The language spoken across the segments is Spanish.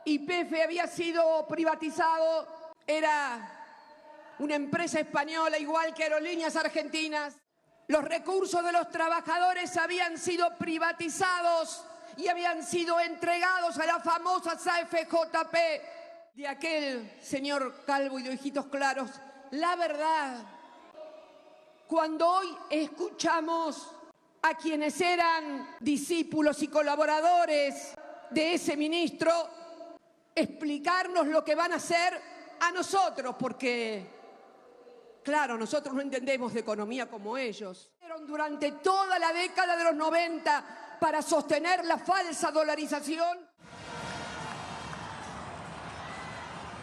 YPF había sido privatizado, era una empresa española igual que Aerolíneas Argentinas. Los recursos de los trabajadores habían sido privatizados y habían sido entregados a las famosas AFJP de aquel señor calvo y de ojitos claros. La verdad, cuando hoy escuchamos a quienes eran discípulos y colaboradores de ese ministro explicarnos lo que van a hacer a nosotros, porque, claro, nosotros no entendemos de economía como ellos. Durante toda la década de los 90 para sostener la falsa dolarización.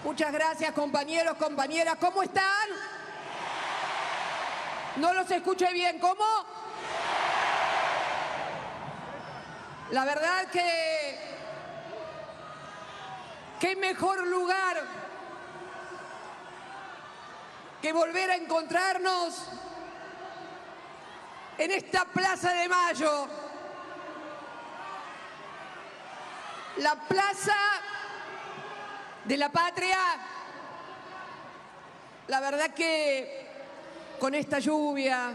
Muchas gracias, compañeros, compañeras. ¿Cómo están? No los escuché bien. ¿Cómo? La verdad que qué mejor lugar que volver a encontrarnos en esta Plaza de Mayo, la Plaza de la Patria. La verdad que con esta lluvia...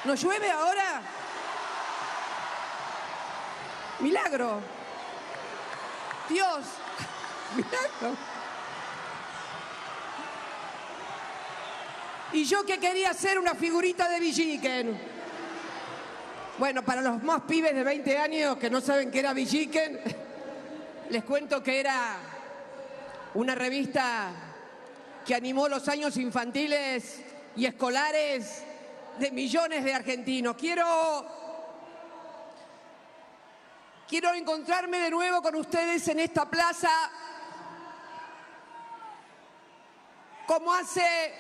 ¿No llueve ahora? Milagro. Dios, milagro. Y yo que quería hacer una figurita de Villiquen. Bueno, para los más pibes de 20 años que no saben qué era Villiquen, les cuento que era una revista que animó los años infantiles y escolares de millones de argentinos. Quiero encontrarme de nuevo con ustedes en esta plaza, como hace...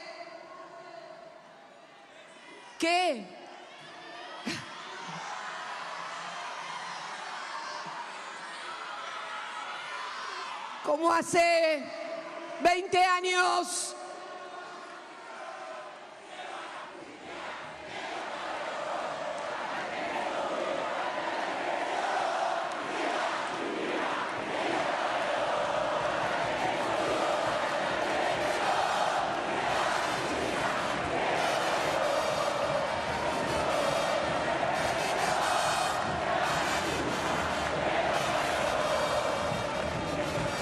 ¿Qué? Como hace 20 años.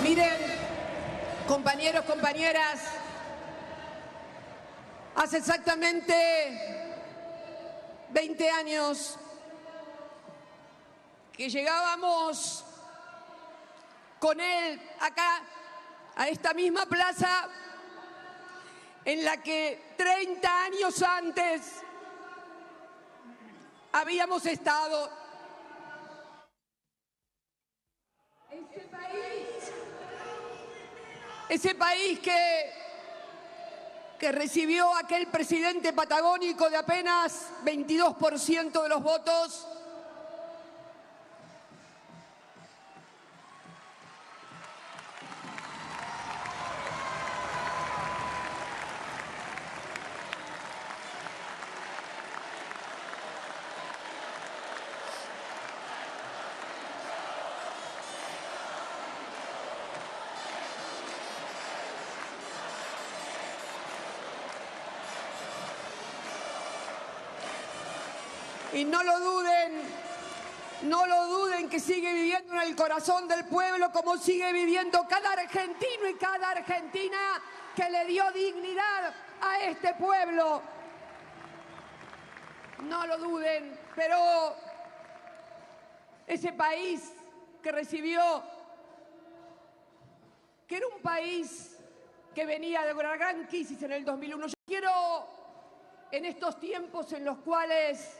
Miren, compañeros, compañeras, hace exactamente 20 años que llegábamos con él acá, a esta misma plaza, en la que 30 años antes habíamos estado. Ese país que recibió a aquel presidente patagónico de apenas 22% de los votos. Y no lo duden que sigue viviendo en el corazón del pueblo como sigue viviendo cada argentino y cada argentina que le dio dignidad a este pueblo. No lo duden, pero ese país que recibió, que era un país que venía de una gran crisis en el 2001. Yo quiero, en estos tiempos en los cuales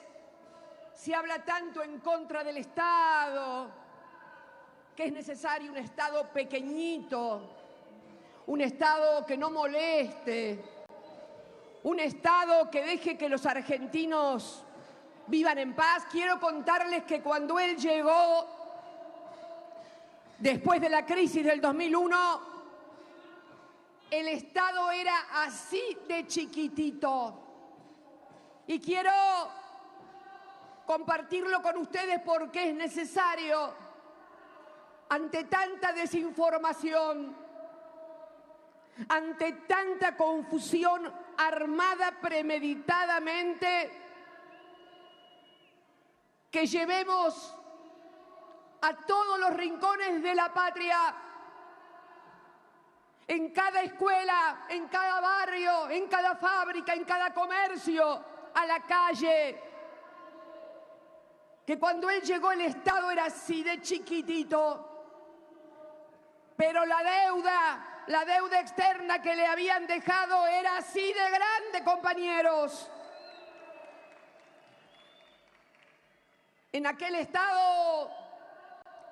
se habla tanto en contra del Estado, que es necesario un Estado pequeñito, un Estado que no moleste, un Estado que deje que los argentinos vivan en paz. Quiero contarles que cuando él llegó, después de la crisis del 2001, el Estado era así de chiquitito. Y quiero compartirlo con ustedes porque es necesario ante tanta desinformación, ante tanta confusión armada premeditadamente, que llevemos a todos los rincones de la patria, en cada escuela, en cada barrio, en cada fábrica, en cada comercio, a la calle, que cuando él llegó el Estado era así de chiquitito, pero la deuda externa que le habían dejado era así de grande, compañeros. En aquel Estado,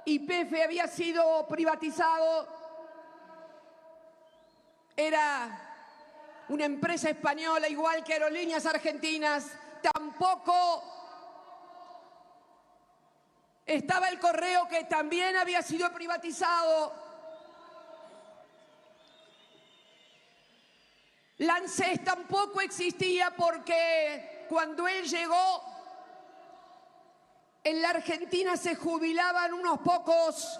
YPF había sido privatizado, era una empresa española igual que Aerolíneas Argentinas, tampoco estaba el Correo, que también había sido privatizado. La ANSES tampoco existía, porque cuando él llegó, en la Argentina se jubilaban unos pocos.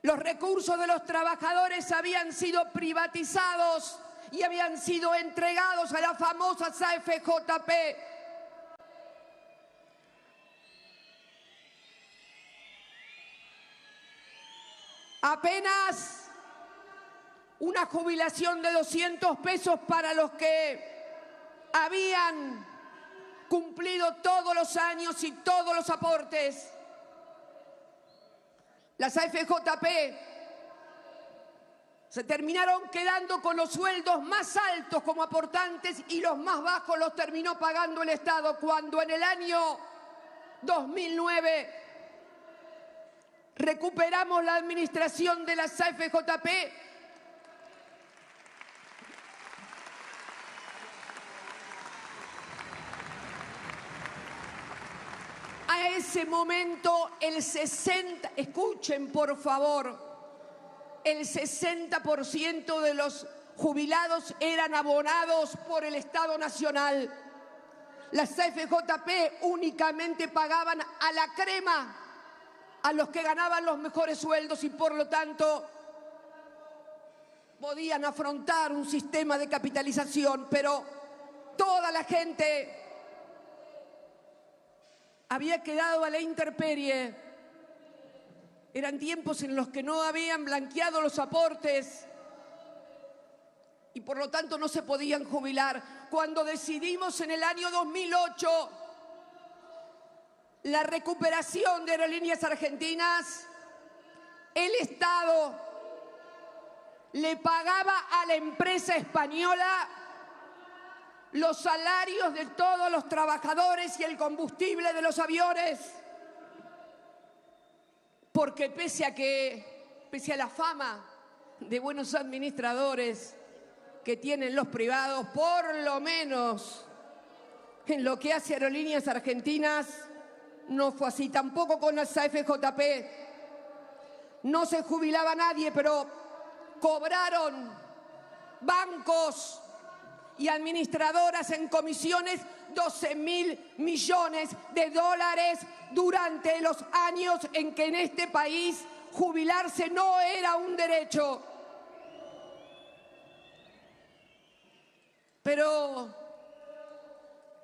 Los recursos de los trabajadores habían sido privatizados y habían sido entregados a la famosa AFJP. Apenas una jubilación de 200 pesos para los que habían cumplido todos los años y todos los aportes. Las AFJP se terminaron quedando con los sueldos más altos como aportantes y los más bajos los terminó pagando el Estado, cuando en el año 2009 recuperamos la administración de las AFJP. A ese momento escuchen por favor, el 60% de los jubilados eran abonados por el Estado Nacional. Las AFJP únicamente pagaban a la crema a los que ganaban los mejores sueldos y por lo tanto podían afrontar un sistema de capitalización, pero toda la gente había quedado a la intemperie. Eran tiempos en los que no habían blanqueado los aportes y por lo tanto no se podían jubilar. Cuando decidimos en el año 2008 la recuperación de Aerolíneas Argentinas, el Estado le pagaba a la empresa española los salarios de todos los trabajadores y el combustible de los aviones. Porque pese a la fama de buenos administradores que tienen los privados, por lo menos en lo que hace Aerolíneas Argentinas, no fue así. Tampoco con las AFJP. No se jubilaba nadie, pero cobraron bancos y administradoras en comisiones 12.000 millones de dólares durante los años en que en este país jubilarse no era un derecho. Pero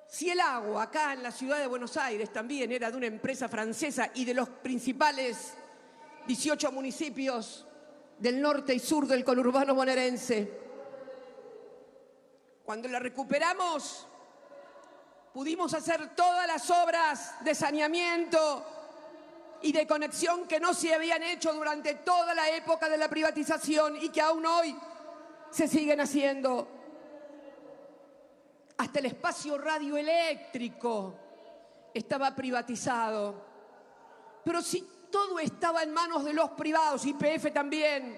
si el agua acá en la ciudad de Buenos Aires también era de una empresa francesa y de los principales 18 municipios del norte y sur del conurbano bonaerense, cuando la recuperamos, pudimos hacer todas las obras de saneamiento y de conexión que no se habían hecho durante toda la época de la privatización y que aún hoy se siguen haciendo. Hasta el espacio radioeléctrico estaba privatizado. Pero si todo estaba en manos de los privados, YPF también,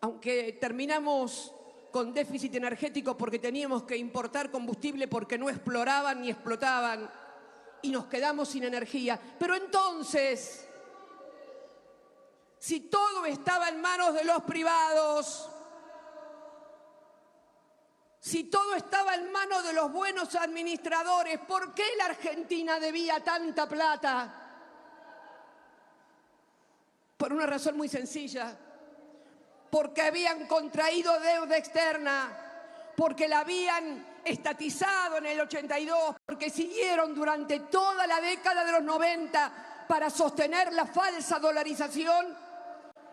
aunque terminamos con déficit energético porque teníamos que importar combustible porque no exploraban ni explotaban y nos quedamos sin energía. Pero entonces, si todo estaba en manos de los privados, si todo estaba en manos de los buenos administradores, ¿por qué la Argentina debía tanta plata? por una razón muy sencilla, porque habían contraído deuda externa, porque la habían estatizado en el 82, porque siguieron durante toda la década de los 90 para sostener la falsa dolarización,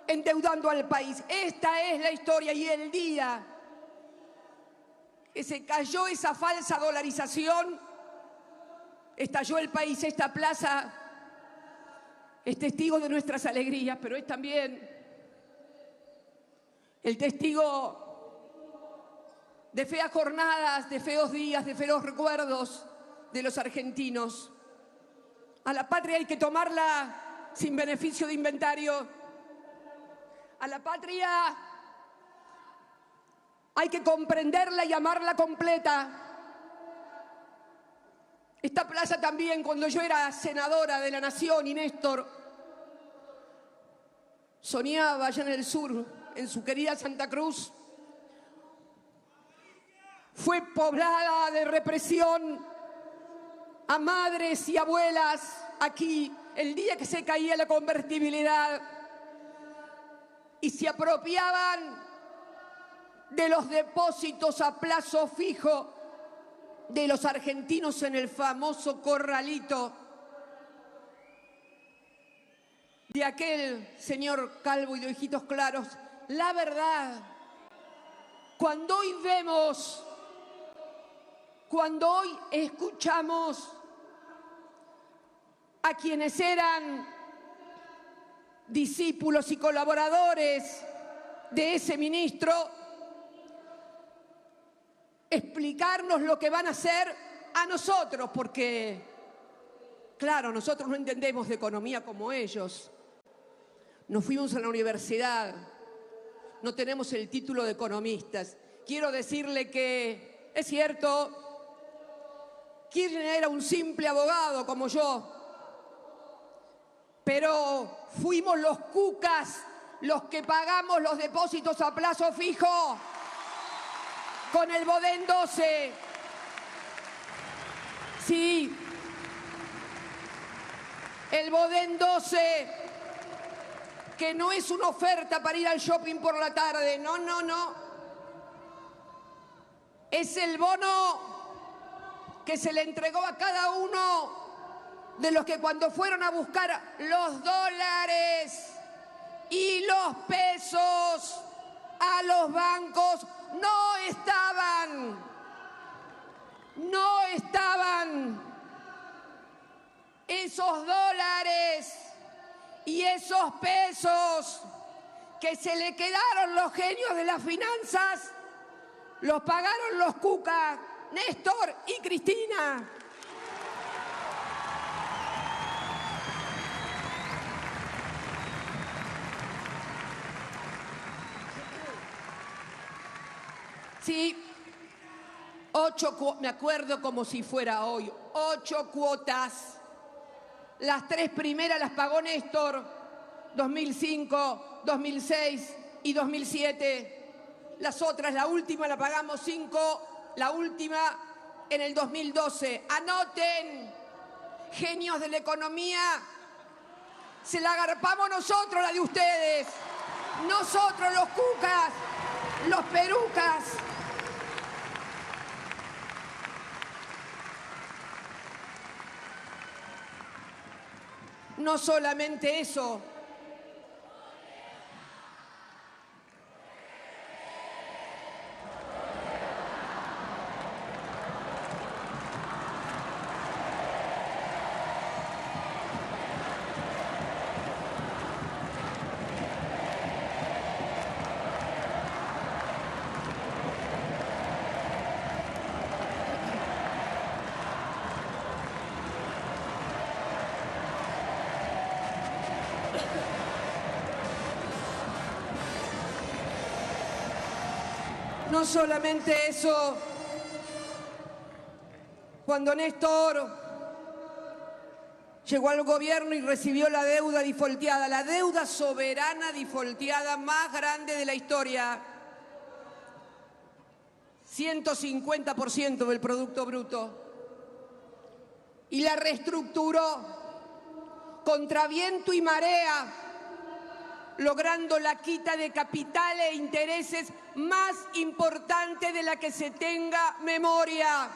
endeudando al país. Esta es la historia, y el día que se cayó esa falsa dolarización, estalló el país. Esta plaza es testigo de nuestras alegrías, pero es también el testigo de feas jornadas, de feos días, de feos recuerdos de los argentinos. A la patria hay que tomarla sin beneficio de inventario. A la patria hay que comprenderla y amarla completa. Esta plaza también, cuando yo era senadora de la Nación y Néstor soñaba allá en el sur, en su querida Santa Cruz, fue poblada de represión a madres y abuelas aquí el día que se caía la convertibilidad y se apropiaban de los depósitos a plazo fijo de los argentinos en el famoso corralito de aquel señor calvo y de ojitos claros. La verdad, cuando hoy vemos, cuando hoy escuchamos a quienes eran discípulos y colaboradores de ese ministro explicarnos lo que van a hacer a nosotros, porque, claro, nosotros no entendemos de economía como ellos. Nos fuimos a la universidad, no tenemos el título de economistas. Quiero decirle que, es cierto, Kirchner era un simple abogado como yo, pero fuimos los cucas los que pagamos los depósitos a plazo fijo con el Bodén 12. Sí, el Bodén 12, que no es una oferta para ir al shopping por la tarde, no, no, no. Es el bono que se le entregó a cada uno de los que cuando fueron a buscar los dólares y los pesos a los bancos, no estaban esos dólares y esos pesos que se le quedaron los genios de las finanzas, los pagaron los cucas, Néstor y Cristina. Sí, me acuerdo como si fuera hoy, 8 cuotas. Las 3 primeras las pagó Néstor, 2005, 2006 y 2007. Las otras, la última la pagamos 5, la última en el 2012. Anoten, genios de la economía, se la agarpamos nosotros la de ustedes. Nosotros los cucas, los perucas. No solamente eso. No solamente eso, cuando Néstor llegó al gobierno y recibió la deuda defaulteada, la deuda soberana defaulteada más grande de la historia, 150% del Producto Bruto, y la reestructuró contra viento y marea, logrando la quita de capital e intereses más importante de la que se tenga memoria.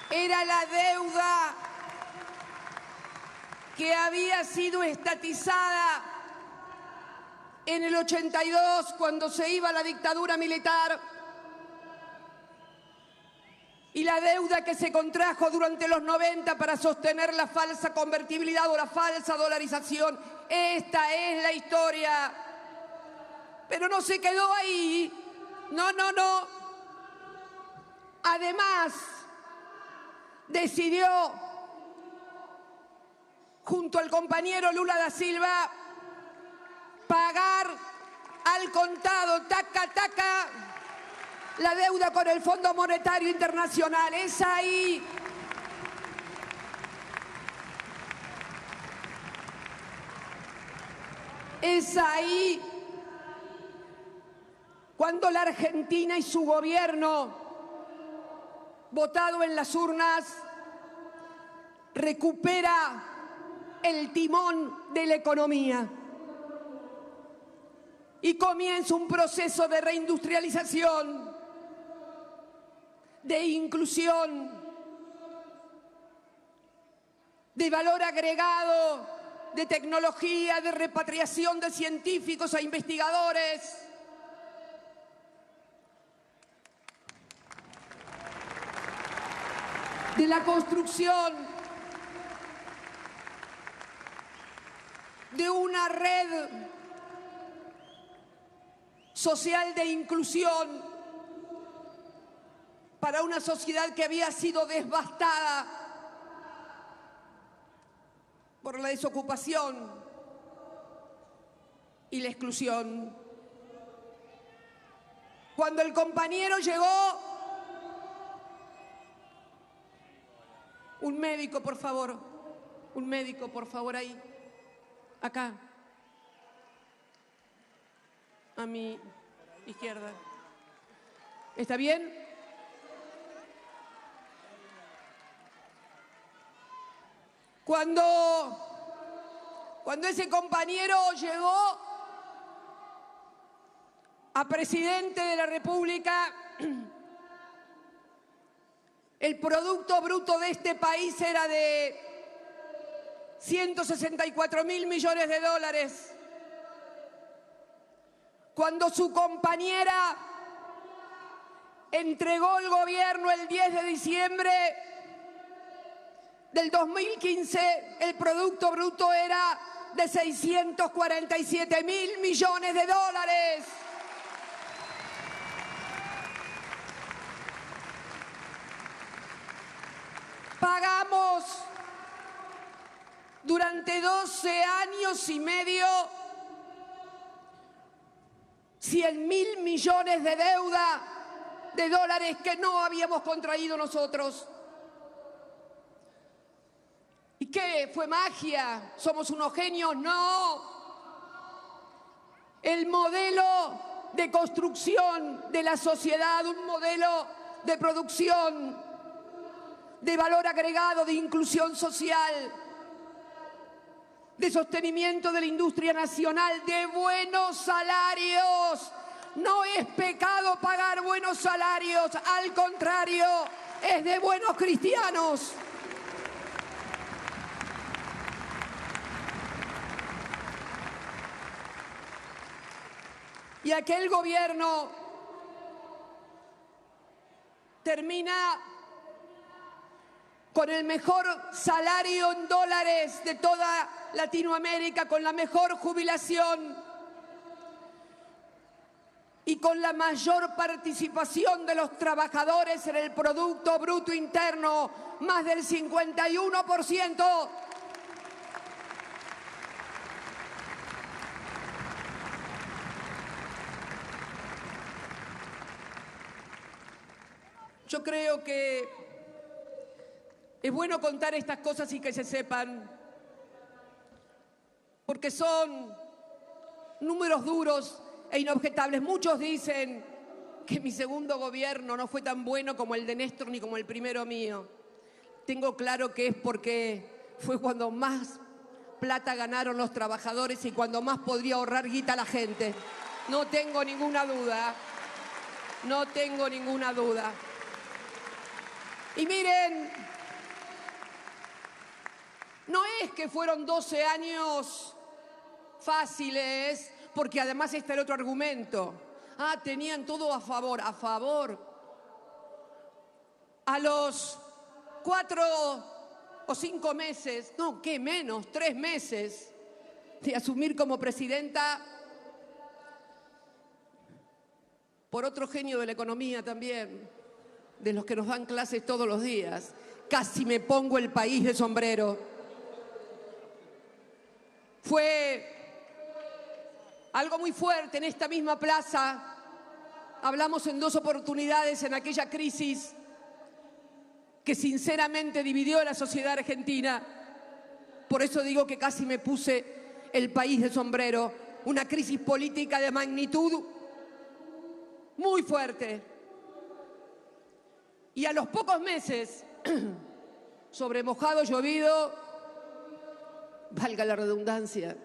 Era la deuda que había sido estatizada en el 82, cuando se iba la dictadura militar, y la deuda que se contrajo durante los 90 para sostener la falsa convertibilidad o la falsa dolarización. Esta es la historia. Pero no se quedó ahí. No, no, no. Además, decidió, junto al compañero Lula da Silva, pagar al contado, taca, taca, la deuda con el Fondo Monetario Internacional. Es ahí. Es ahí cuando la Argentina y su gobierno, votado en las urnas, recupera el timón de la economía y comienza un proceso de reindustrialización, de inclusión, de valor agregado, de tecnología, de repatriación de científicos e investigadores. De la construcción de una red social de inclusión para una sociedad que había sido devastada por la desocupación y la exclusión. Cuando el compañero llegó, un médico, por favor, ahí, acá, a mi izquierda. ¿Está bien? Cuando ese compañero llegó a presidente de la República, el Producto Bruto de este país era de 164.000 millones de dólares. Cuando su compañera entregó el gobierno el 10 de diciembre del 2015, el Producto Bruto era de 647.000 millones de dólares. Pagamos durante 12 años y medio 100.000 millones de deuda de dólares que no habíamos contraído nosotros. ¿Y qué? ¿Fue magia? ¿Somos unos genios? No. El modelo de construcción de la sociedad, un modelo de producción, de valor agregado, de inclusión social, de sostenimiento de la industria nacional, de buenos salarios. No es pecado pagar buenos salarios, al contrario, es de buenos cristianos. Y aquel gobierno termina con el mejor salario en dólares de toda Latinoamérica, con la mejor jubilación y con la mayor participación de los trabajadores en el Producto Bruto Interno, más del 51%. Yo creo que es bueno contar estas cosas y que se sepan, porque son números duros e inobjetables. Muchos dicen que mi segundo gobierno no fue tan bueno como el de Néstor ni como el primero mío. Tengo claro que es porque fue cuando más plata ganaron los trabajadores y cuando más podría ahorrar guita la gente. No tengo ninguna duda. No tengo ninguna duda. Y miren, no es que fueron 12 años fáciles, porque además está el otro argumento. Ah, tenían todo a favor, a favor. A los 4 o 5 meses, no, ¿qué menos? 3 meses de asumir como presidenta, por otro genio de la economía también, de los que nos dan clases todos los días, casi me pongo el país de sombrero. Fue algo muy fuerte en esta misma plaza. Hablamos en 2 oportunidades en aquella crisis que sinceramente dividió a la sociedad argentina. Por eso digo que casi me puse el país de sombrero. Una crisis política de magnitud muy fuerte. Y a los pocos meses, sobre mojado llovido, valga la redundancia,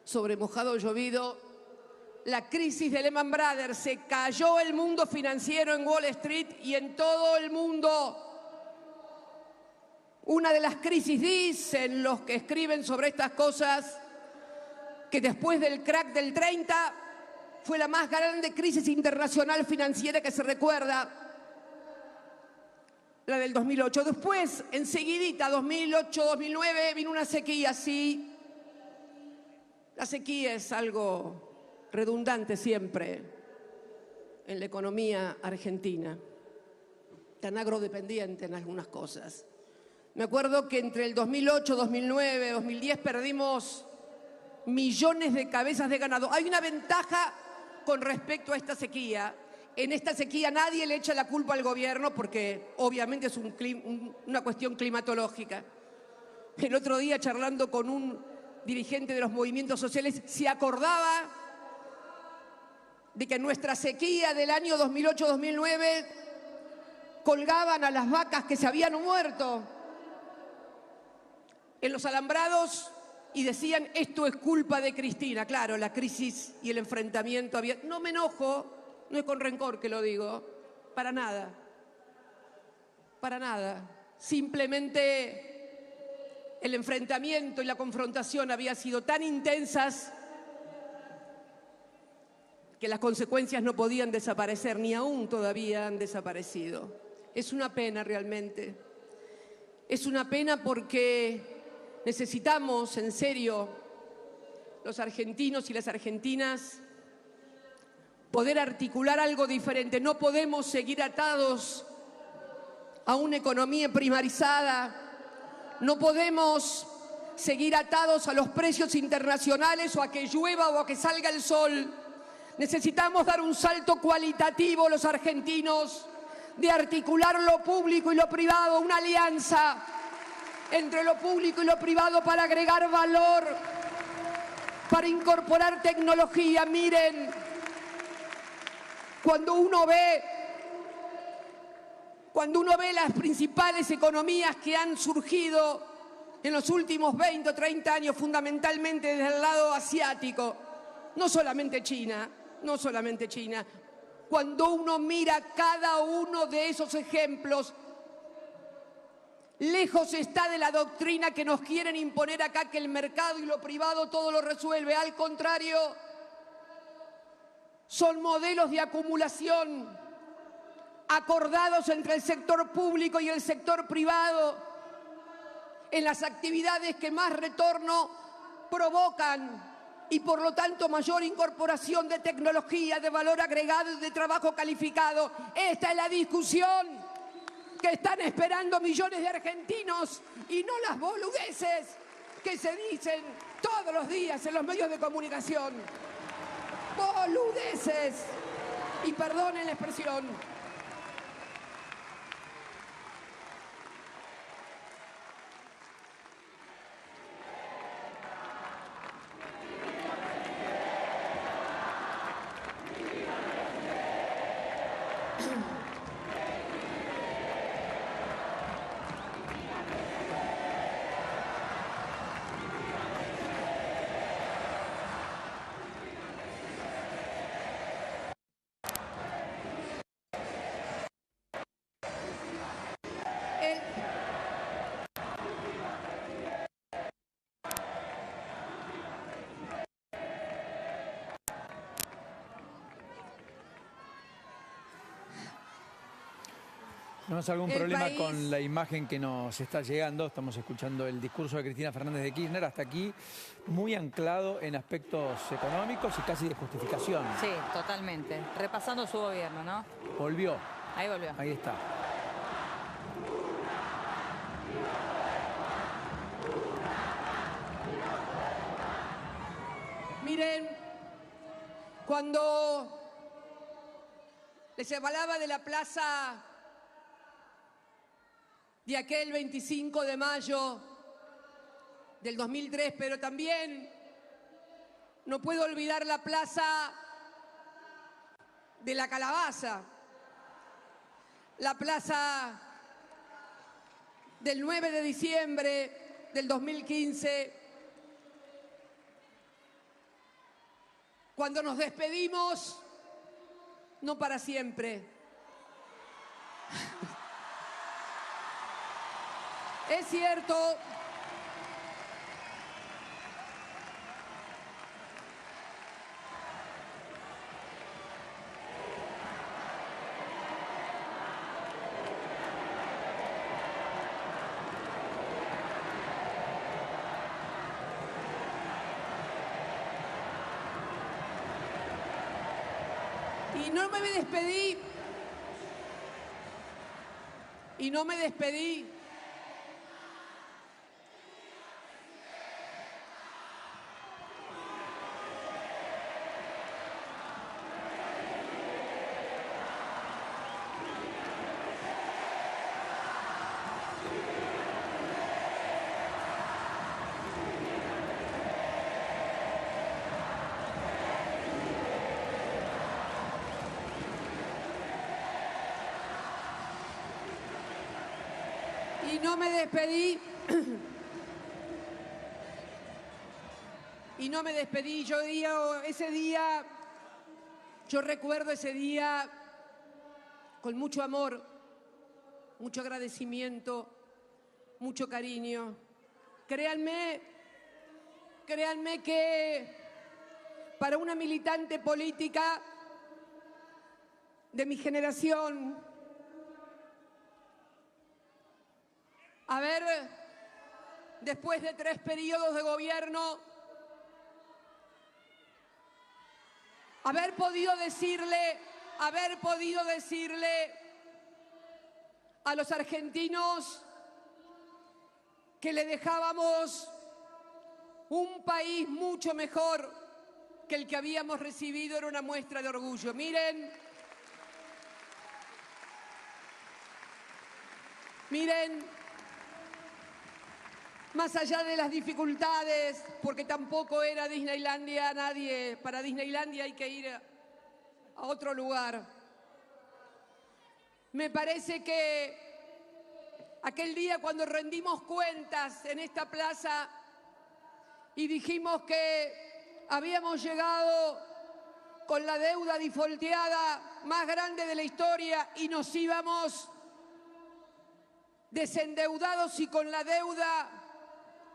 sobre mojado llovido, la crisis de Lehman Brothers, se cayó el mundo financiero en Wall Street y en todo el mundo. Una de las crisis, dicen los que escriben sobre estas cosas, que después del crack del 30 fue la más grande crisis internacional financiera que se recuerda, la del 2008. Después, enseguidita, 2008-2009, vino una sequía, sí. La sequía es algo redundante siempre en la economía argentina, tan agrodependiente en algunas cosas. Me acuerdo que entre el 2008, 2009, 2010 perdimos millones de cabezas de ganado. Hay una ventaja con respecto a esta sequía. En esta sequía nadie le echa la culpa al gobierno porque obviamente es una cuestión climatológica. El otro día, charlando con un dirigente de los movimientos sociales, se acordaba de que en nuestra sequía del año 2008-2009 colgaban a las vacas que se habían muerto en los alambrados y decían: esto es culpa de Cristina. Claro, la crisis y el enfrentamiento había... No me enojo, no es con rencor que lo digo, para nada, para nada. Simplemente el enfrentamiento y la confrontación había sido tan intensas que las consecuencias no podían desaparecer, ni aún todavía han desaparecido. Es una pena realmente. Es una pena porque necesitamos, en serio, los argentinos y las argentinas, poder articular algo diferente. No podemos seguir atados a una economía primarizada. No podemos seguir atados a los precios internacionales o a que llueva o a que salga el sol. Necesitamos dar un salto cualitativo los argentinos, de articular lo público y lo privado, una alianza entre lo público y lo privado para agregar valor, para incorporar tecnología. Miren, cuando uno ve las principales economías que han surgido en los últimos 20 o 30 años, fundamentalmente desde el lado asiático, no solamente China, cuando uno mira cada uno de esos ejemplos, lejos está de la doctrina que nos quieren imponer acá, que el mercado y lo privado todo lo resuelve. Al contrario, son modelos de acumulación acordados entre el sector público y el sector privado en las actividades que más retorno provocan y por lo tanto mayor incorporación de tecnología, de valor agregado y de trabajo calificado. Esta es la discusión que están esperando millones de argentinos y no las boludeces que se dicen todos los días en los medios de comunicación. Boludeces. Y perdonen la expresión. ¿Tenemos algún problema con la imagen que nos está llegando? Estamos escuchando el discurso de Cristina Fernández de Kirchner, hasta aquí muy anclado en aspectos económicos y casi de justificación. Sí, totalmente. Repasando su gobierno, ¿no? Volvió. Ahí volvió. Ahí está. Miren, cuando les hablaba de la plaza de aquel 25 de mayo del 2003, pero también no puedo olvidar la plaza de la Calabaza, la plaza del 9 de diciembre del 2015, cuando nos despedimos, no para siempre. Es cierto y no me despedí. Y no me despedí. Y no me despedí. Y no me despedí. Yo recuerdo ese día con mucho amor, mucho agradecimiento, mucho cariño. Créanme que para una militante política de mi generación, después de 3 periodos de gobierno, haber podido decirle a los argentinos que le dejábamos un país mucho mejor que el que habíamos recibido era una muestra de orgullo. Miren, más allá de las dificultades, porque tampoco era Disneylandia, para Disneylandia hay que ir a otro lugar. Me parece que aquel día cuando rendimos cuentas en esta plaza y dijimos que habíamos llegado con la deuda defaulteada más grande de la historia y nos íbamos desendeudados y con la deuda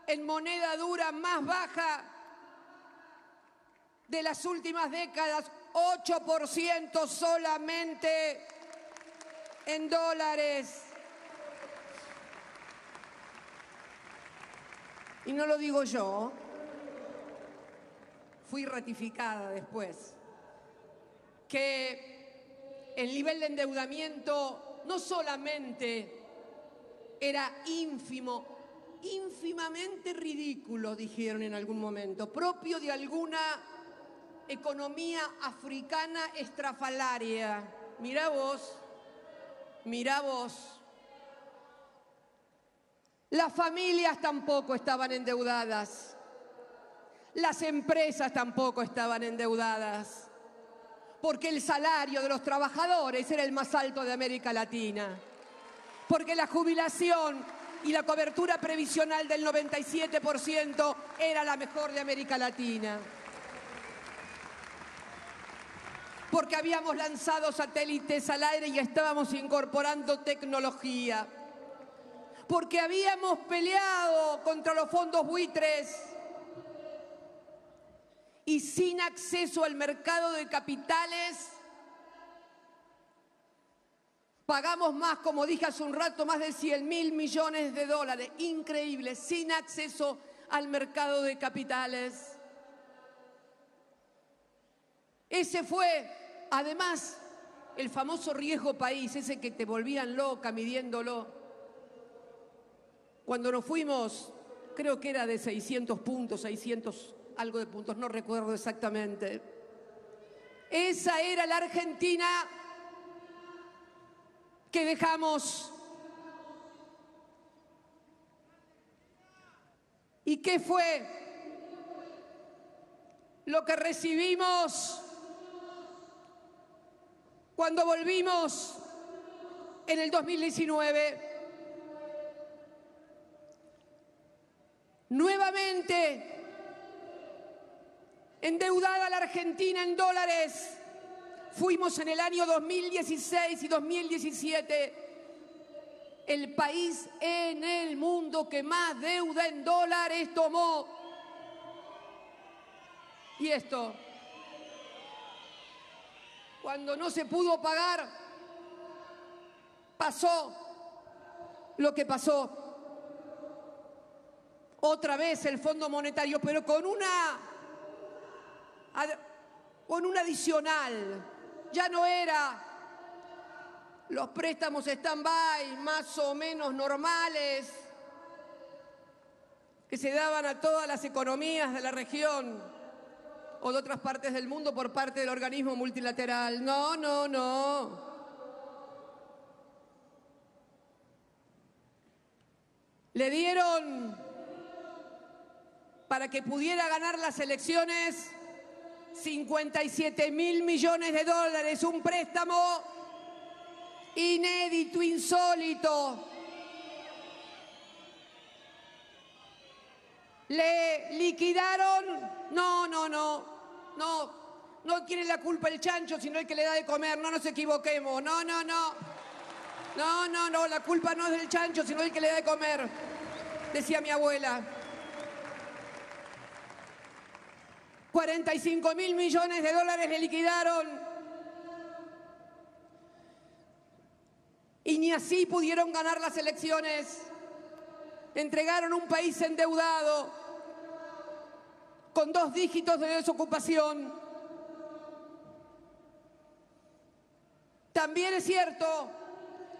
en moneda dura más baja de las últimas décadas, 8% solamente en dólares. Y no lo digo yo, fui ratificada después, que el nivel de endeudamiento no solamente era ínfimo, ínfimamente ridículo, dijeron en algún momento, propio de alguna economía africana estrafalaria. Mirá vos. Las familias tampoco estaban endeudadas. Las empresas tampoco estaban endeudadas. Porque el salario de los trabajadores era el más alto de América Latina. Porque la jubilación y la cobertura previsional del 97% era la mejor de América Latina. Porque habíamos lanzado satélites al aire y estábamos incorporando tecnología. Porque habíamos peleado contra los fondos buitres y sin acceso al mercado de capitales Pagamos más, como dije hace un rato, más de 100.000 millones de dólares. Increíble, sin acceso al mercado de capitales. Ese fue, además, el famoso riesgo país, ese que te volvían loca midiéndolo. Cuando nos fuimos, creo que era de 600 puntos, 600 algo de puntos, no recuerdo exactamente. Esa era la Argentina que dejamos. ¿Y qué fue lo que recibimos cuando volvimos en el 2019? Nuevamente endeudada la Argentina en dólares. Fuimos en el año 2016 y 2017 el país en el mundo que más deuda en dólares tomó. Y esto, cuando no se pudo pagar, pasó lo que pasó. Otra vez el Fondo Monetario, pero con un adicional. Ya no era los préstamos stand-by más o menos normales que se daban a todas las economías de la región o de otras partes del mundo por parte del organismo multilateral. No, no, no. Le dieron, para que pudiera ganar las elecciones, 57.000 millones de dólares, un préstamo inédito, insólito. Le liquidaron, no tiene la culpa el chancho, sino el que le da de comer, no nos equivoquemos, no, la culpa no es del chancho, sino el que le da de comer, decía mi abuela. 45.000 millones de dólares le liquidaron y ni así pudieron ganar las elecciones. Entregaron un país endeudado con 2 dígitos de desocupación. También es cierto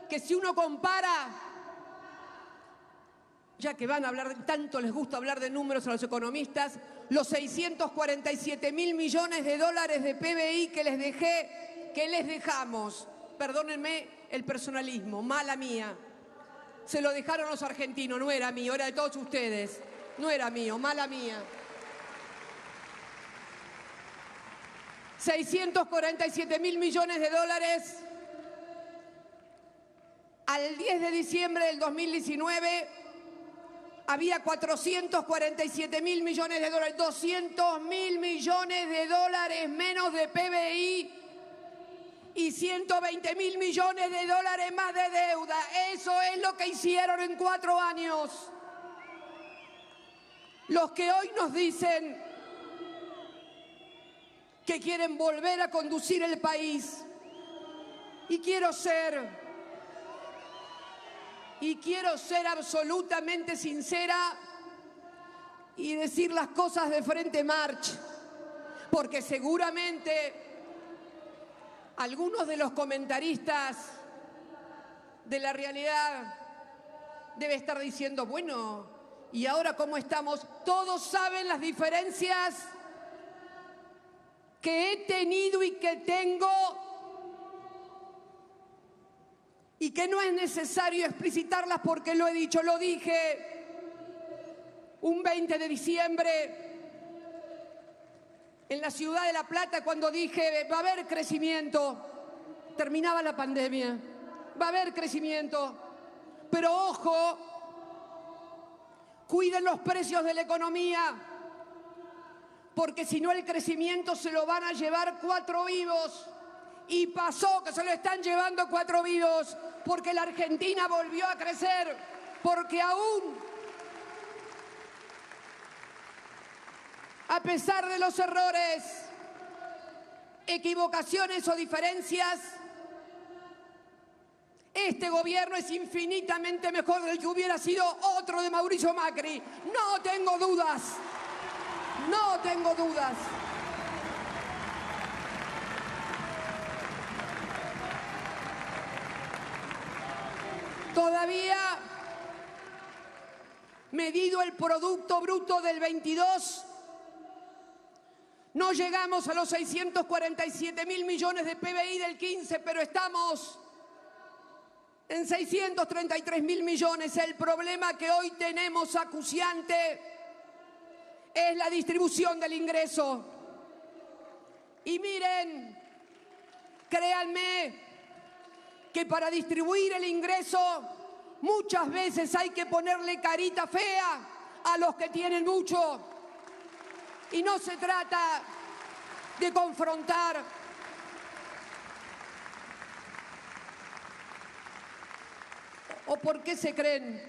que si uno compara, ya que van a hablar, tanto les gusta hablar de números a los economistas, los 647.000 millones de dólares de PBI que les dejamos, perdónenme el personalismo, mala mía, se lo dejaron los argentinos, no era mío, era de todos ustedes, no era mío, mala mía. 647.000 millones de dólares al 10 de diciembre del 2019 había 447.000 millones de dólares, 200.000 millones de dólares menos de PBI y 120.000 millones de dólares más de deuda. Eso es lo que hicieron en 4 años. Los que hoy nos dicen que quieren volver a conducir el país. Y quiero ser absolutamente sincera y decir las cosas de frente, March, porque seguramente algunos de los comentaristas de La Realidad debe estar diciendo, bueno, ¿y ahora cómo estamos? Todos saben las diferencias que he tenido y que tengo, y que no es necesario explicitarlas porque lo he dicho, lo dije un 20 de diciembre en la ciudad de La Plata cuando dije va a haber crecimiento, terminaba la pandemia, va a haber crecimiento, pero ojo, cuiden los precios de la economía, porque si no el crecimiento se lo van a llevar 4 vivos. Y pasó que se lo están llevando 4 vivos, porque la Argentina volvió a crecer, porque aún, a pesar de los errores, equivocaciones o diferencias, Este gobierno es infinitamente mejor del que hubiera sido otro de Mauricio Macri. No tengo dudas. No tengo dudas. Todavía, medido el Producto Bruto del 22, no llegamos a los 647.000 millones de PBI del 15, pero estamos en 633.000 millones. El problema que hoy tenemos acuciante es la distribución del ingreso. Y miren, créanme, que para distribuir el ingreso muchas veces hay que ponerle carita fea a los que tienen mucho. Y no se trata de confrontar. ¿O por qué se creen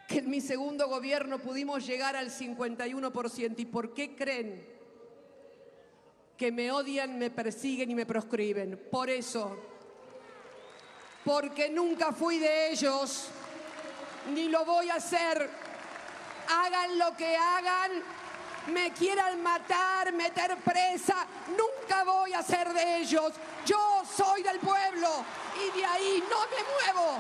que en mi segundo gobierno pudimos llegar al 51%? ¿Y por qué creen que me odian, me persiguen y me proscriben? Por eso, porque nunca fui de ellos, ni lo voy a hacer. Hagan lo que hagan, me quieran matar, meter presa, nunca voy a ser de ellos. Yo soy del pueblo y de ahí no me muevo.